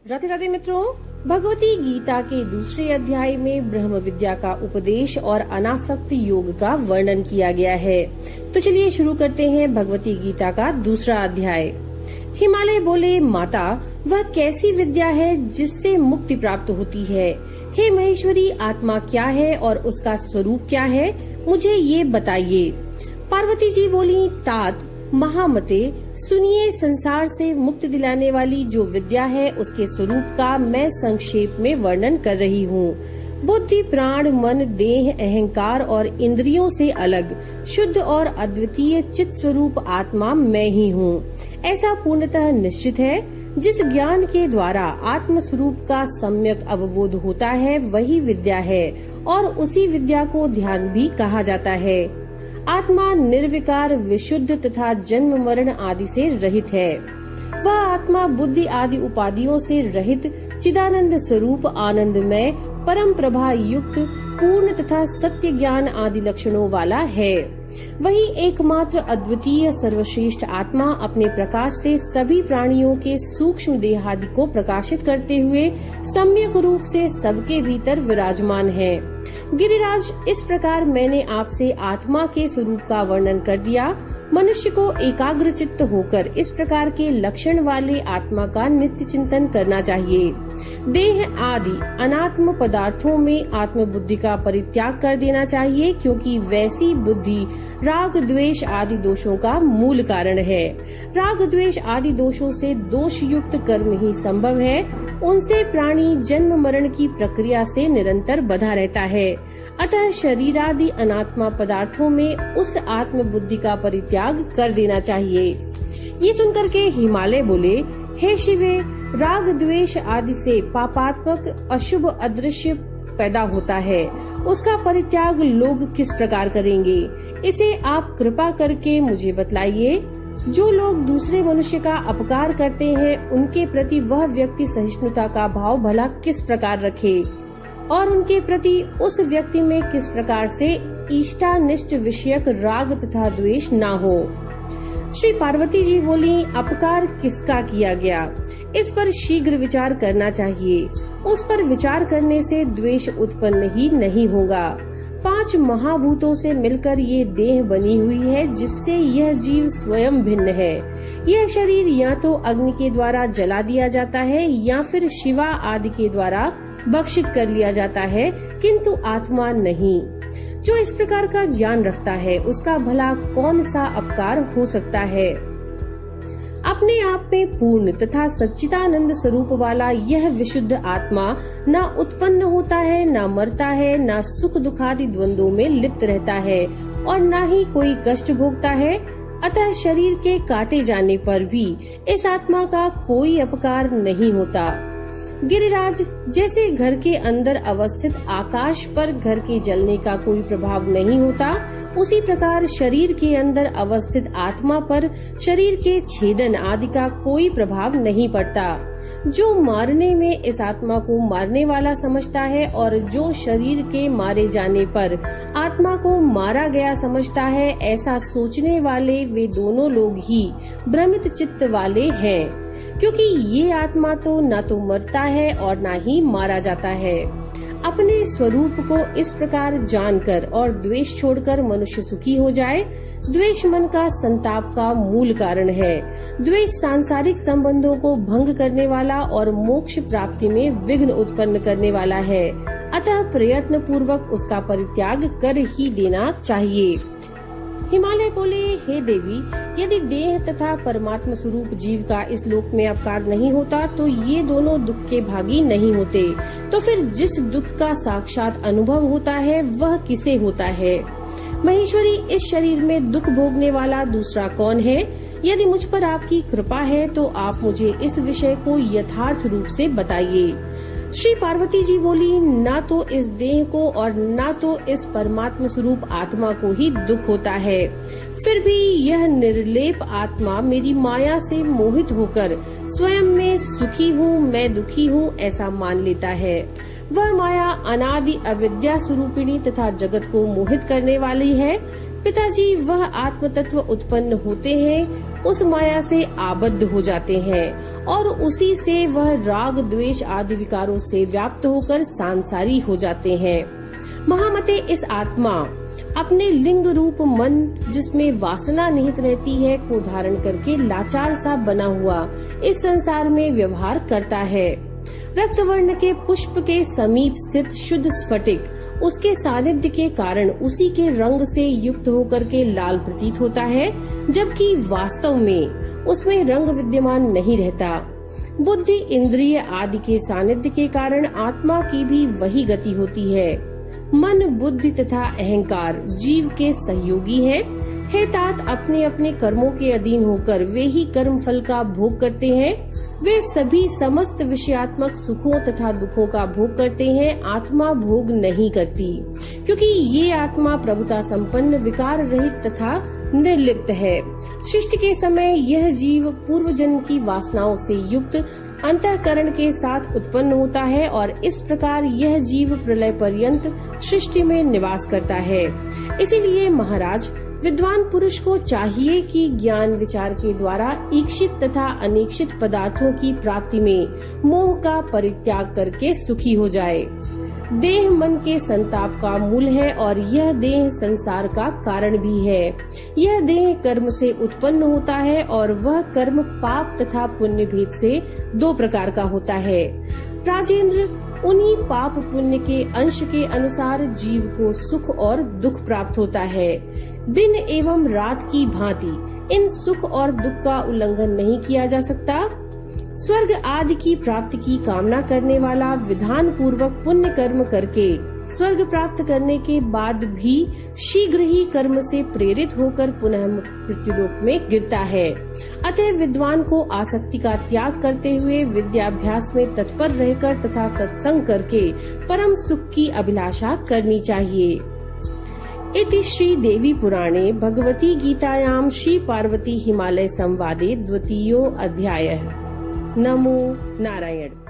राधे राधे मित्रों, भगवती गीता के दूसरे अध्याय में ब्रह्म विद्या का उपदेश और अनासक्त योग का वर्णन किया गया है। तो चलिए शुरू करते हैं भगवती गीता का दूसरा अध्याय। हिमालय बोले, माता वह कैसी विद्या है जिससे मुक्ति प्राप्त होती है? हे महेश्वरी, आत्मा क्या है और उसका स्वरूप क्या है, मुझे ये बताइए। पार्वती जी बोली, तात महामते, सुनिए, संसार से मुक्ति दिलाने वाली जो विद्या है उसके स्वरूप का मैं संक्षेप में वर्णन कर रही हूँ। बुद्धि, प्राण, मन, देह, अहंकार और इंद्रियों से अलग शुद्ध और अद्वितीय चित स्वरूप आत्मा मैं ही हूँ। ऐसा पूर्णतः निश्चित है। जिस ज्ञान के द्वारा आत्म स्वरूप का सम्यक अवबोध होता है वही विद्या है और उसी विद्या को ध्यान भी कहा जाता है। आत्मा निर्विकार, विशुद्ध तथा जन्म मरण आदि से रहित है। वह आत्मा बुद्धि आदि उपाधियों से रहित चिदानंद स्वरूप, आनंदमय, परम प्रभा युक्त, पूर्ण तथा सत्य ज्ञान आदि लक्षणों वाला है। वही एकमात्र अद्वितीय सर्वश्रेष्ठ आत्मा अपने प्रकाश से सभी प्राणियों के सूक्ष्म देहादि को प्रकाशित करते हुए सम्यक रूप से सबके भीतर विराजमान है। गिरिराज, इस प्रकार मैंने आपसे आत्मा के स्वरूप का वर्णन कर दिया। मनुष्य को एकाग्र चित्त होकर इस प्रकार के लक्षण वाले आत्मा का नित्य चिंतन करना चाहिए। देह आदि अनात्म पदार्थों में आत्म बुद्धि का परित्याग कर देना चाहिए, क्योंकि वैसी बुद्धि राग द्वेष आदि दोषों का मूल कारण है। राग द्वेष आदि दोषों से दोष युक्त कर्म ही संभव है। उनसे प्राणी जन्म मरण की प्रक्रिया से निरंतर बधा रहता है। अतः शरीरादि अनात्मा पदार्थों में उस आत्म बुद्धि का परित्याग कर देना चाहिए। ये सुनकर के हिमालय बोले, हे शिवे, राग द्वेष आदि से पापात्मक अशुभ अदृश्य पैदा होता है। उसका परित्याग लोग किस प्रकार करेंगे, इसे आप कृपा करके मुझे बतलाइए। जो लोग दूसरे मनुष्य का अपकार करते हैं उनके प्रति वह व्यक्ति सहिष्णुता का भाव भला किस प्रकार रखे और उनके प्रति उस व्यक्ति में किस प्रकार से इष्टानिष्ट विषयक राग तथा द्वेष न हो। श्री पार्वती जी बोली, अपकार किसका किया गया, इस पर शीघ्र विचार करना चाहिए। उस पर विचार करने से द्वेष उत्पन्न ही नहीं होगा। 5 महाभूतों से मिलकर ये देह बनी हुई है, जिससे यह जीव स्वयं भिन्न है। यह शरीर या तो अग्नि के द्वारा जला दिया जाता है या फिर शिवा आदि के द्वारा भक्षित कर लिया जाता है, किंतु आत्मा नहीं। जो इस प्रकार का ज्ञान रखता है उसका भला कौन सा अपकार हो सकता है। अपने आप में पूर्ण तथा सच्चिदानंद स्वरूप वाला यह विशुद्ध आत्मा न उत्पन्न होता है, न मरता है, न सुख दुखादि द्वंद्वों में लिप्त रहता है और न ही कोई कष्ट भोगता है। अतः शरीर के काटे जाने पर भी इस आत्मा का कोई अपकार नहीं होता। गिरिराज, जैसे घर के अंदर अवस्थित आकाश पर घर के जलने का कोई प्रभाव नहीं होता, उसी प्रकार शरीर के अंदर अवस्थित आत्मा पर शरीर के छेदन आदि का कोई प्रभाव नहीं पड़ता। जो मारने में इस आत्मा को मारने वाला समझता है और जो शरीर के मारे जाने पर आत्मा को मारा गया समझता है, ऐसा सोचने वाले वे दोनों लोग ही भ्रमित चित्त वाले हैं, क्योंकि ये आत्मा तो न तो मरता है और न ही मारा जाता है। अपने स्वरूप को इस प्रकार जानकर और द्वेष छोड़कर मनुष्य सुखी हो जाए। द्वेष मन का संताप का मूल कारण है। द्वेष सांसारिक संबंधों को भंग करने वाला और मोक्ष प्राप्ति में विघ्न उत्पन्न करने वाला है। अतः प्रयत्न पूर्वक उसका परित्याग कर ही देना चाहिए। हिमालय बोले, हे देवी, यदि देह तथा परमात्मा स्वरूप जीव का इस लोक में अपकार नहीं होता तो ये दोनों दुख के भागी नहीं होते। तो फिर जिस दुख का साक्षात अनुभव होता है वह किसे होता है? महेश्वरी, इस शरीर में दुख भोगने वाला दूसरा कौन है? यदि मुझ पर आपकी कृपा है तो आप मुझे इस विषय को यथार्थ रूप से बताइए। श्री पार्वती जी बोली, ना तो इस देह को और ना तो इस परमात्मा स्वरूप आत्मा को ही दुख होता है, फिर भी यह निर्लेप आत्मा मेरी माया से मोहित होकर स्वयं में सुखी हूँ, मैं दुखी हूँ ऐसा मान लेता है। वह माया अनादि अविद्या स्वरूपिणी तथा जगत को मोहित करने वाली है। पिताजी, वह आत्म तत्व उत्पन्न होते हैं, उस माया से आबद्ध हो जाते हैं और उसी से वह राग द्वेष आदि विकारों से व्याप्त होकर सांसारी हो जाते हैं। महामते इस आत्मा अपने लिंग रूप मन जिसमें वासना निहित रहती है को धारण करके लाचार सा बना हुआ इस संसार में व्यवहार करता है। रक्त वर्ण के पुष्प के समीप स्थित शुद्ध स्फटिक उसके सानिध्य के कारण उसी के रंग से युक्त होकर के लाल प्रतीत होता है, जबकि वास्तव में उसमें रंग विद्यमान नहीं रहता। बुद्धि इंद्रिय आदि के सानिध्य के कारण आत्मा की भी वही गति होती है। मन बुद्धि तथा अहंकार जीव के सहयोगी हैं। हे तात, अपने अपने कर्मों के अधीन होकर वे ही कर्म फल का भोग करते हैं। वे सभी समस्त विषयात्मक सुखों तथा दुखों का भोग करते हैं, आत्मा भोग नहीं करती, क्योंकि ये आत्मा प्रभुता संपन्न विकार रहित तथा निर्लिप्त है। सृष्टि के समय यह जीव पूर्व जन्म की वासनाओं से युक्त अंतःकरण के साथ उत्पन्न होता है और इस प्रकार यह जीव प्रलय पर्यंत सृष्टि में निवास करता है। इसीलिए महाराज, विद्वान पुरुष को चाहिए कि ज्ञान विचार के द्वारा इच्छित तथा अनिच्छित पदार्थों की प्राप्ति में मोह का परित्याग करके सुखी हो जाए। देह मन के संताप का मूल है और यह देह संसार का कारण भी है। यह देह कर्म से उत्पन्न होता है और वह कर्म पाप तथा पुण्य भेद से दो प्रकार का होता है। राजेंद्र, उन्हीं पाप पुण्य के अंश के अनुसार जीव को सुख और दुख प्राप्त होता है। दिन एवं रात की भांति इन सुख और दुख का उल्लंघन नहीं किया जा सकता। स्वर्ग आदि की प्राप्ति की कामना करने वाला विधान पूर्वक पुण्य कर्म करके स्वर्ग प्राप्त करने के बाद भी शीघ्र ही कर्म से प्रेरित होकर पुनः मृत्युलोक में गिरता है। अतः विद्वान को आसक्ति का त्याग करते हुए विद्याभ्यास में तत्पर रहकर तथा सत्संग करके परम सुख की अभिलाषा करनी चाहिए। इति श्री देवी पुराणे भगवती गीतायां श्री पार्वती हिमालय संवादे 2 अध्यायः। नमो नारायण।